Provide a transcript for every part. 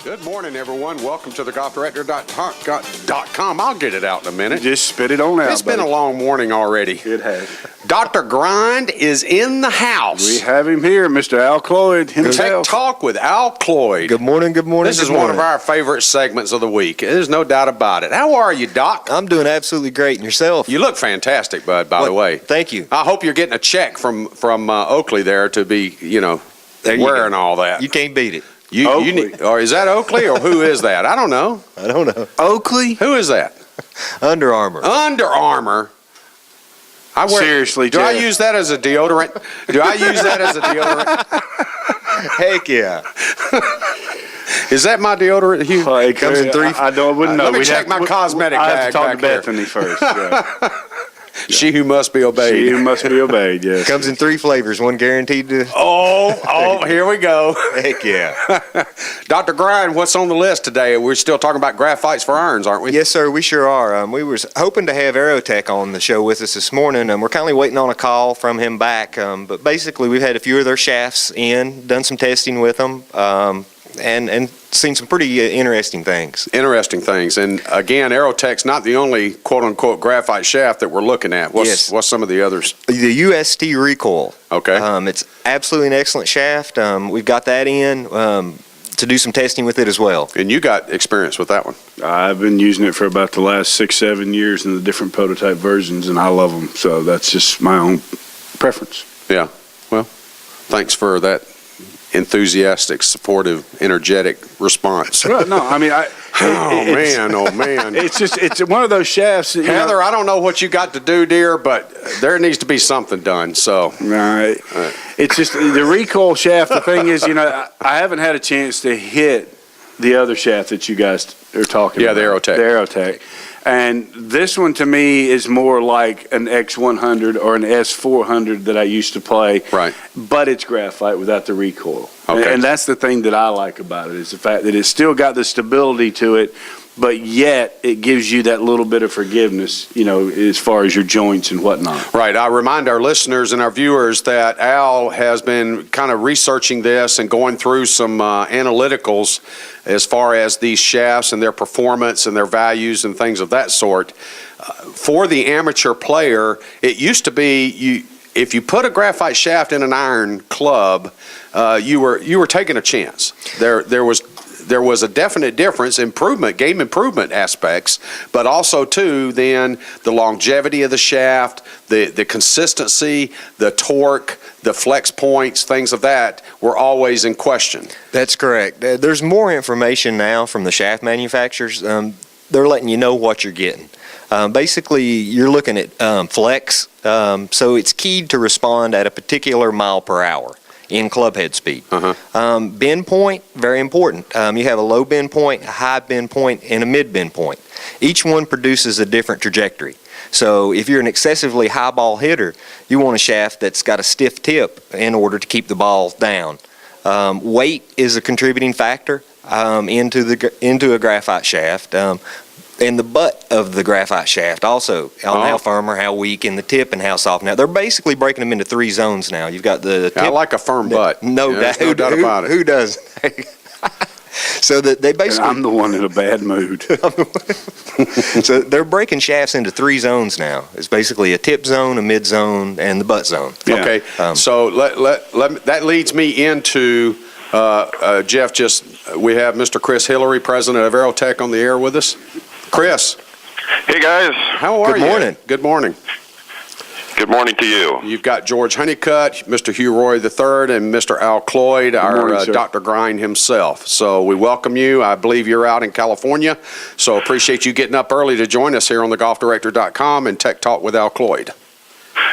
Good morning, everyone. Welcome to the golfdirector.com. I'll get it out in a minute. Just spit it on out, It's been a long morning already. It has. Dr. Grind is in the house. We have him here, Mr. Al Cloyd Tech himself. Talk with Al Cloyd. Good morning, good morning. This is one of our favorite segments of the week. There's no doubt about it. How are you, Doc? I'm doing absolutely great. And yourself? You look fantastic, bud, by the way. Thank you. I hope you're getting a check from Oakley there to be, wearing all that. You can't beat it. Or is that Oakley or who is that? I don't know. I don't know. Oakley? Who is that? Under Armour. Under Armour. Seriously, do I Jeff. use that as a deodorant? Heck yeah. Is that my deodorant, Hugh? Well, it comes in three. I wouldn't know. Let me check my cosmetic I bag have to talk back to here. Bethany first. Yeah. She who must be obeyed. She who must be obeyed, yes. Comes in 3 flavors. One guaranteed to. Oh, here we go. Heck yeah. Dr. Grind, what's on the list today? We're still talking about graphites for irons, aren't we? Yes, sir. We sure are. We were hoping to have Aerotech on the show with us this morning. We're kindly waiting on a call from him back. But basically, we've had a few of their shafts in, done some testing with them, and seen some pretty interesting things. Interesting things. And again, Aerotech's not the only quote-unquote graphite shaft that we're looking at. What's some of the others? The UST Recoil. Okay. It's absolutely an excellent shaft. We've got that in to do some testing with it as well. And you got experience with that one. I've been using it for about the last 6-7 years in the different prototype versions, and I love them. So that's just my own preference. Yeah. Well, thanks for that enthusiastic, supportive, energetic response. Well, no, I mean, oh man. It's one of those shafts. That, Heather, I don't know what you got to do, dear, but there needs to be something done. So, it's just the recoil shaft. The thing is, I haven't had a chance to hit the other shaft that you guys are talking about. Yeah, the Aerotech. The Aerotech. And this one to me is more like an X100 or an S400 that I used to play. Right. But it's graphite without the recoil. Okay. And that's the thing that I like about it, is the fact that it's still got the stability to it, but yet it gives you that little bit of forgiveness, as far as your joints and whatnot. Right. I remind our listeners and our viewers that Al has been kind of researching this and going through some analyticals as far as these shafts and their performance and their values and things of that sort. For the amateur player, it used to be if you put a graphite shaft in an iron club, you were taking a chance. There was a definite difference, game improvement aspects, but also too then the longevity of the shaft, the consistency, the torque, the flex points, things of that were always in question. That's correct. There's more information now from the shaft manufacturers. They're letting you know what you're getting. Basically, you're looking at flex, so it's keyed to respond at a particular mile per hour in club head speed. Bend point, very important. You have a low bend point, a high bend point, and a mid bend point. Each one produces a different trajectory. So if you're an excessively high ball hitter, you want a shaft that's got a stiff tip in order to keep the ball down. Weight is a contributing factor into a graphite shaft. And the butt of the graphite shaft also, on how firm or how weak, and the tip and how soft. Now, they're basically breaking them into 3 zones now. You've got the tip. I like a firm butt. No doubt about it. Who doesn't? So that they basically. And I'm the one in a bad mood. So they're breaking shafts into 3 zones now. It's basically a tip zone, a mid zone, and the butt zone. Yeah. Okay. So that leads me into Jeff. We have Mr. Chris Hillary, president of Aerotech, on the air with us. Chris. Hey, guys. How are you? Good morning. Good morning. Good morning to you. You've got George Honeycutt, Mr. Hugh Roy III, and Mr. Al Cloyd, our Dr. Grind himself. So we welcome you. I believe you're out in California, so appreciate you getting up early to join us here on the golfdirector.com and Tech Talk with Al Cloyd.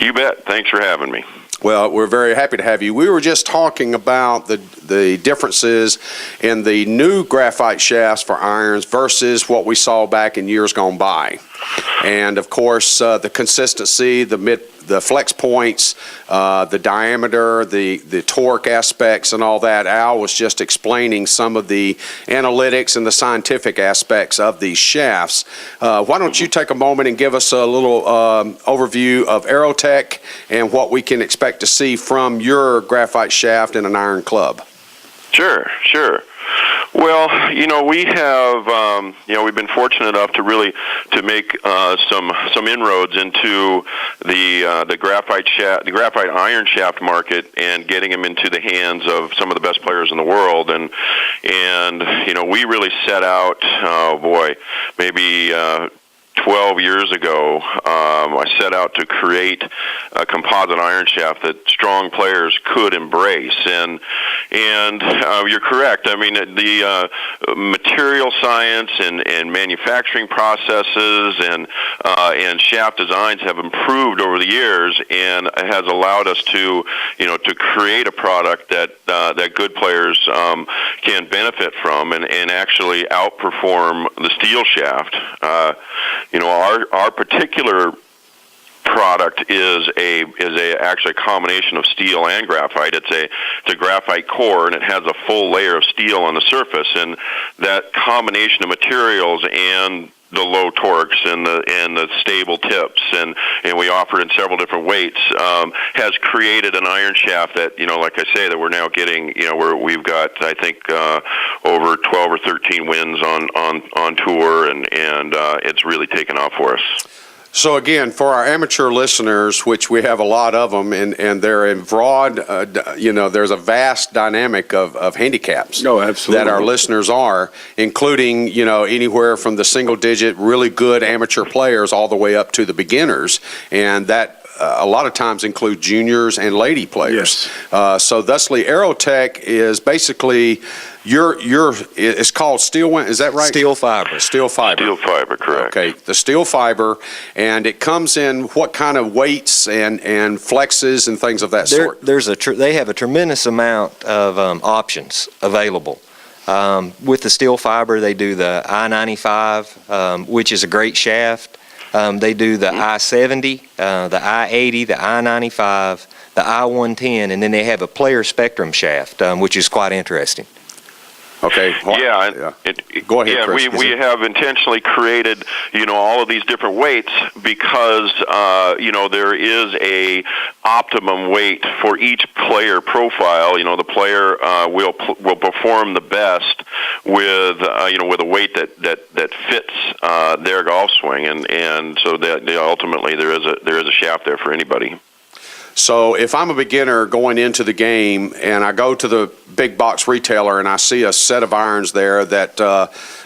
You bet. Thanks for having me. Well, we're very happy to have you. We were just talking about the differences in the new graphite shafts for irons versus what we saw back in years gone by. And, of course, the consistency, the flex points, the diameter, the torque aspects and all that. Al was just explaining some of the analytics and the scientific aspects of these shafts. Why don't you take a moment and give us a little overview of Aerotech and what we can expect to see from your graphite shaft in an iron club? Sure. Well, Well, we have, we've been fortunate enough to make some inroads into the graphite iron shaft market, and getting them into the hands of some of the best players in the world. And we really set out, maybe 12 years ago, I set out to create a composite iron shaft that strong players could embrace. And you're correct. I mean, the material science and manufacturing processes and shaft designs have improved over the years, and it has allowed us to create a product that good players can benefit from and actually outperform the steel shaft. Our particular product is actually a combination of steel and graphite. It's a graphite core, and it has a full layer of steel on the surface. And that combination of materials and the low torques and the stable tips, and we offer it in several different weights, has created an iron shaft that, like I say, that we're now getting, we've got, I think, over 12 or 13 wins on tour, and it's really taken off for us. So again, for our amateur listeners, which we have a lot of them, and they're in broad, there's a vast dynamic of handicaps. No, absolutely. That our listeners are, including, anywhere from the single-digit, really good amateur players all the way up to the beginners, and that a lot of times include juniors and lady players. Yes. So thusly, Aerotech is basically it's called steel. Is that right? Steel fiber. Steel fiber. Steel fiber, correct. Okay, the steel fiber, and it comes in what kind of weights and flexes and things of that sort? They have a tremendous amount of options available. With the steel fiber, they do the I-95, which is a great shaft. They do the I-70, the I-80, the I-95, the I-110, and then they have a player spectrum shaft, which is quite interesting. Okay. Go ahead, Chris. We have intentionally created, all of these different weights because, there is a optimum weight for each player profile. The player will perform the best with a weight that fits their golf swing, and so that ultimately there is a shaft there for anybody. So if I'm a beginner going into the game and I go to the big box retailer and I see a set of irons there that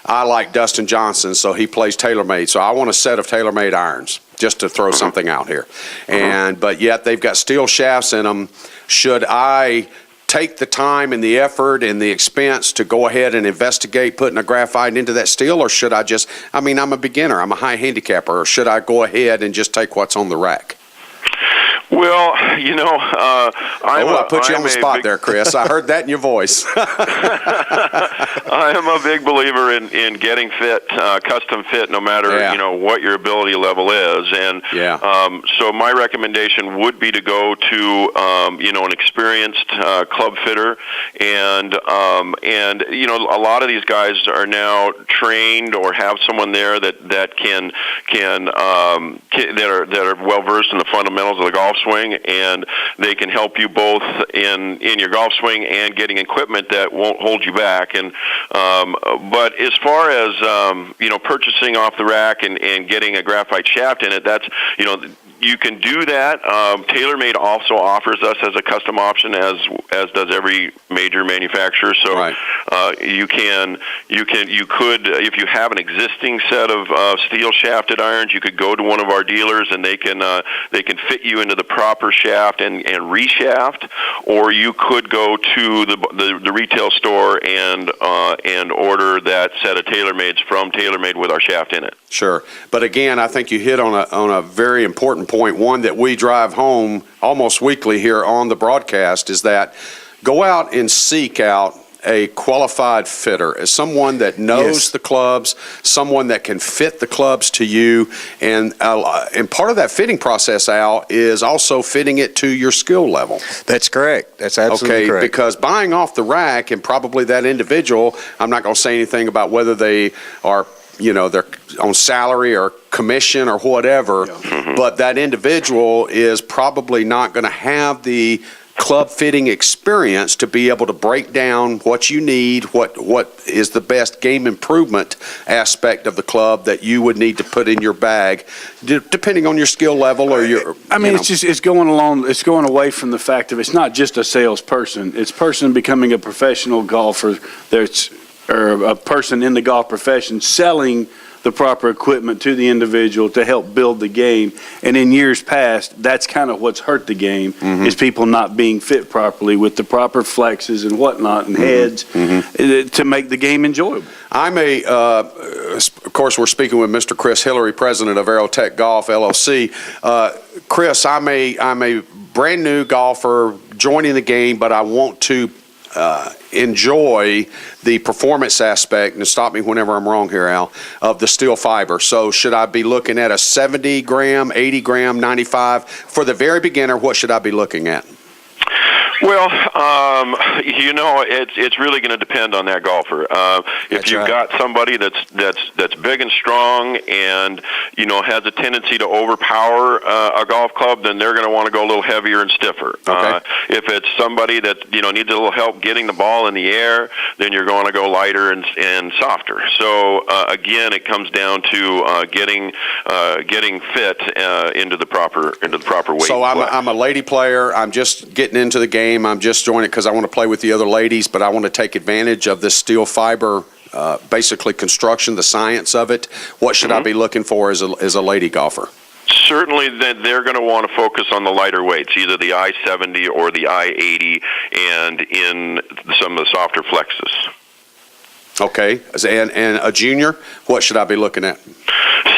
I like Dustin Johnson, so he plays TaylorMade, so I want a set of TaylorMade irons, just to throw something out here. But yet they've got steel shafts in them. Should I take the time and the effort and the expense to go ahead and investigate putting a graphite into that steel, or should I'm a beginner, I'm a high handicapper, or should I go ahead and just take what's on the rack? Well, I put you on the spot there, Chris. I heard that in your voice. I am a big believer in getting fit, custom fit, no matter what your ability level is. And so my recommendation would be to go to an experienced club fitter, and a lot of these guys are now trained or have someone there that are well versed in the fundamentals of the golf swing, and they can help you both in your golf swing and getting equipment that won't hold you back. And but as far as purchasing off the rack and getting a graphite shaft in it, that's you can do that. TaylorMade also offers us as a custom option, as does every major manufacturer. So you could, if you have an existing set of steel shafted irons, you could go to one of our dealers and they can fit you into the proper shaft and reshaft, or you could go to the retail store and order that set of TaylorMades from TaylorMade with our shaft in it. Sure, but again, I think you hit on a very important point, one that we drive home almost weekly here on the broadcast, is that go out and seek out a qualified fitter, as someone that knows the clubs, someone that can fit the clubs to you, and part of that fitting process, Al, is also fitting it to your skill level. That's correct. That's absolutely correct. Because buying off the rack, and probably that individual, I'm not going to say anything about whether they are they're on salary or commission or whatever, but that individual is probably not going to have the club fitting experience to be able to break down what you need, what is the best game improvement aspect of the club that you would need to put in your bag, depending on your skill level or your. I mean, it's going away from the fact of it's not just a salesperson. It's person becoming a professional golfer. Or a person in the golf profession selling the proper equipment to the individual to help build the game. And in years past, that's kind of what's hurt the game, is people not being fit properly with the proper flexes and whatnot and heads to make the game enjoyable. Of course, we're speaking with Mr. Chris Hillary, president of Aerotech Golf LLC. Chris, I'm a brand new golfer joining the game, but I want to enjoy the performance aspect, and stop me whenever I'm wrong here, Al, of the steel fiber. So should I be looking at a 70 gram, 80 gram, 95? For the very beginner, what should I be looking at? Well, it's really going to depend on that golfer. If you've got somebody that's big and strong and has a tendency to overpower a golf club, then they're going to want to go a little heavier and stiffer. Okay. If it's somebody that needs a little help getting the ball in the air, then you're going to go lighter and softer. So again, it comes down to getting fit into the proper weight. So I'm a lady player. I'm just getting into the game. I'm just joining it because I want to play with the other ladies, but I want to take advantage of this steel fiber, basically construction, the science of it. What should I be looking for as a lady golfer? Certainly, they're going to want to focus on the lighter weights, either the I-70 or the I-80, and in some of the softer flexes. Okay, and a junior, what should I be looking at?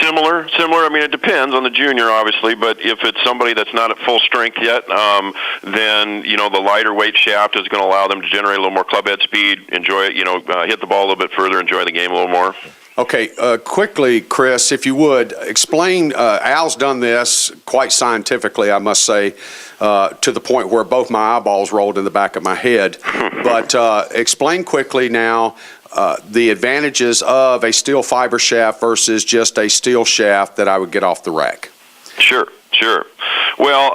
Similar. I mean, it depends on the junior, obviously, but if it's somebody that's not at full strength yet, then, the lighter weight shaft is going to allow them to generate a little more club head speed, enjoy it, hit the ball a little bit further, enjoy the game a little more. Okay, quickly, Chris, if you would, explain, Al's done this quite scientifically, I must say, to the point where both my eyeballs rolled in the back of my head. But explain quickly now the advantages of a steel fiber shaft versus just a steel shaft that I would get off the rack. Sure. Well,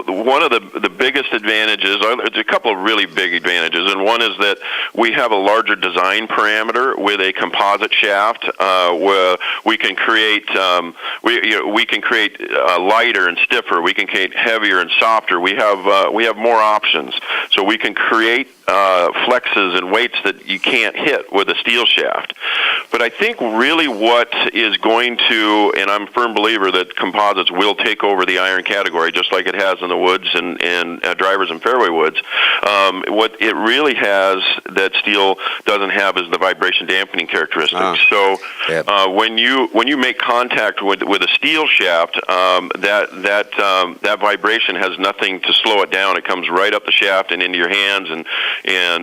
one of the biggest advantages, there's a couple of really big advantages, and one is that we have a larger design parameter with a composite shaft, where we can create lighter and stiffer. We can create heavier and softer. We have more options, so we can create flexes and weights that you can't hit with a steel shaft. But I think really what is going to, and I'm a firm believer that composites will take over the iron category, just like it has in the woods and drivers and fairway woods. What it really has that steel doesn't have is the vibration dampening characteristics. So when you make contact with a steel shaft, that vibration has nothing to slow it down. It comes right up the shaft and into your hands, and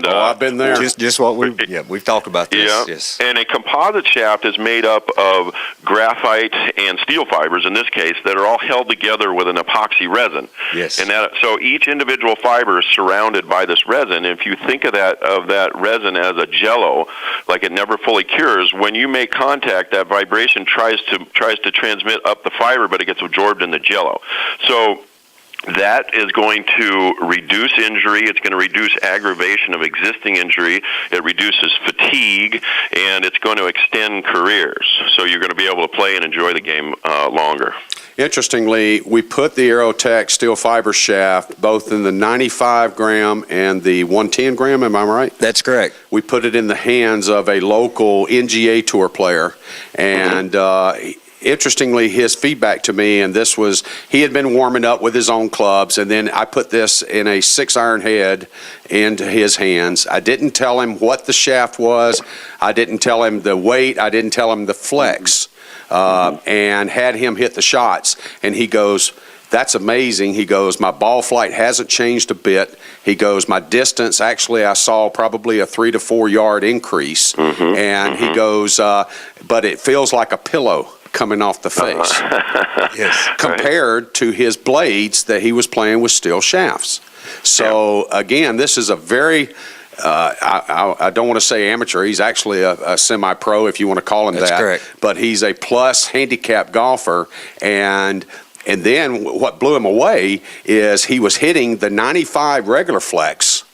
I've been there. Just what we've talked about this. Yeah. Yes. And a composite shaft is made up of graphite and steel fibers, in this case, that are all held together with an epoxy resin. Yes. And so each individual fiber is surrounded by this resin. And if you think of that resin as a jello, like it never fully cures, when you make contact, that vibration tries to transmit up the fiber, but it gets absorbed in the jello. So that is going to reduce injury. It's going to reduce aggravation of existing injury. It reduces fatigue, and it's going to extend careers. So you're going to be able to play and enjoy the game longer. Interestingly, we put the Aerotech steel fiber shaft both in the 95 gram and the 110 gram, am I right? That's correct. We put it in the hands of a local NGA Tour player, and interestingly, his feedback to me, and this was, he had been warming up with his own clubs, and then I put this in a 6-iron head into his hands. I didn't tell him what the shaft was. I didn't tell him the weight. I didn't tell him the flex, and had him hit the shots. And he goes, "That's amazing." He goes, "My ball flight hasn't changed a bit." He goes, "My distance, actually, I saw probably a 3 to 4 yard increase." And he goes, "But it feels like a pillow coming off the face." Yes. Compared to his blades that he was playing with steel shafts. So again, this is a very, I don't want to say amateur. He's actually a semi-pro, if you want to call him that. That's correct. But he's a plus handicap golfer, and And then what blew him away is he was hitting the 95 regular flex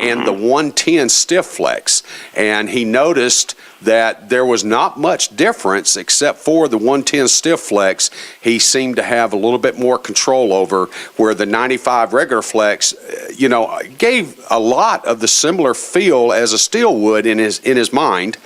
and the 110 stiff flex. And he noticed that there was not much difference except for the 110 stiff flex. He seemed to have a little bit more control over, where the 95 regular flex, gave a lot of the similar feel as a steel would in his mind.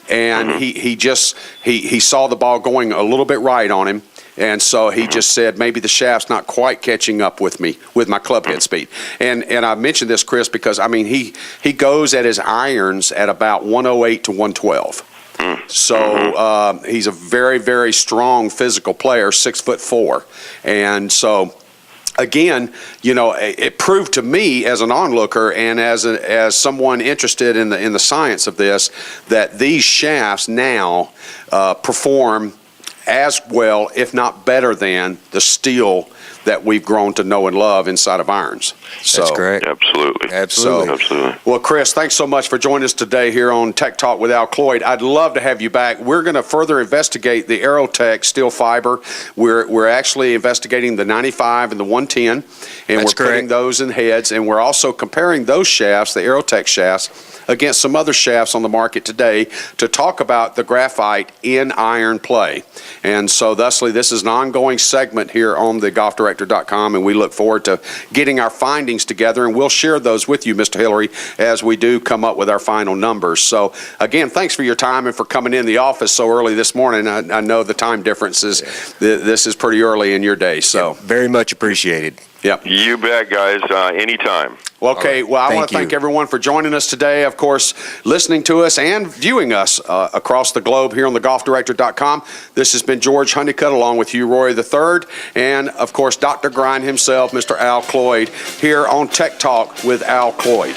And he saw the ball going a little bit right on him. And so he just said, maybe the shaft's not quite catching up with me, with my club head speed. And I mentioned this, Chris, because, he goes at his irons at about 108 to 112. So he's a very, very strong physical player, 6'4". And so, again, it proved to me as an onlooker and as someone interested in the science of this, that these shafts now perform as well, if not better than, the steel that we've grown to know and love inside of irons. So, That's correct. Absolutely. Absolutely. well, Chris, thanks so much for joining us today here on Tech Talk with Al Cloyd. I'd love to have you back. We're going to further investigate the Aerotech steel fiber. We're actually investigating the 95 and the 110, and That's we're putting those in heads, and we're also comparing those shafts, the Aerotech shafts, against some other shafts on the market today to talk about the graphite in iron play. And so, thusly, this is an ongoing segment here on the golfdirector.com, and we look forward to getting our findings together, and we'll share those with you, Mr. Hillary, as we do come up with our final numbers. So, again, thanks for your time and for coming in the office so early this morning. I know the time difference is, this is pretty early in your day, so. Very much appreciated. Yep. You bet, guys. Anytime. Well, okay, well, I want to Thank thank you. everyone for joining us today, of course, listening to us and viewing us across the globe here on thegolfdirector.com. This has been George Honeycutt along with Hugh Roy III and, of course, Dr. Grind himself, Mr. Al Cloyd, here on Tech Talk with Al Cloyd.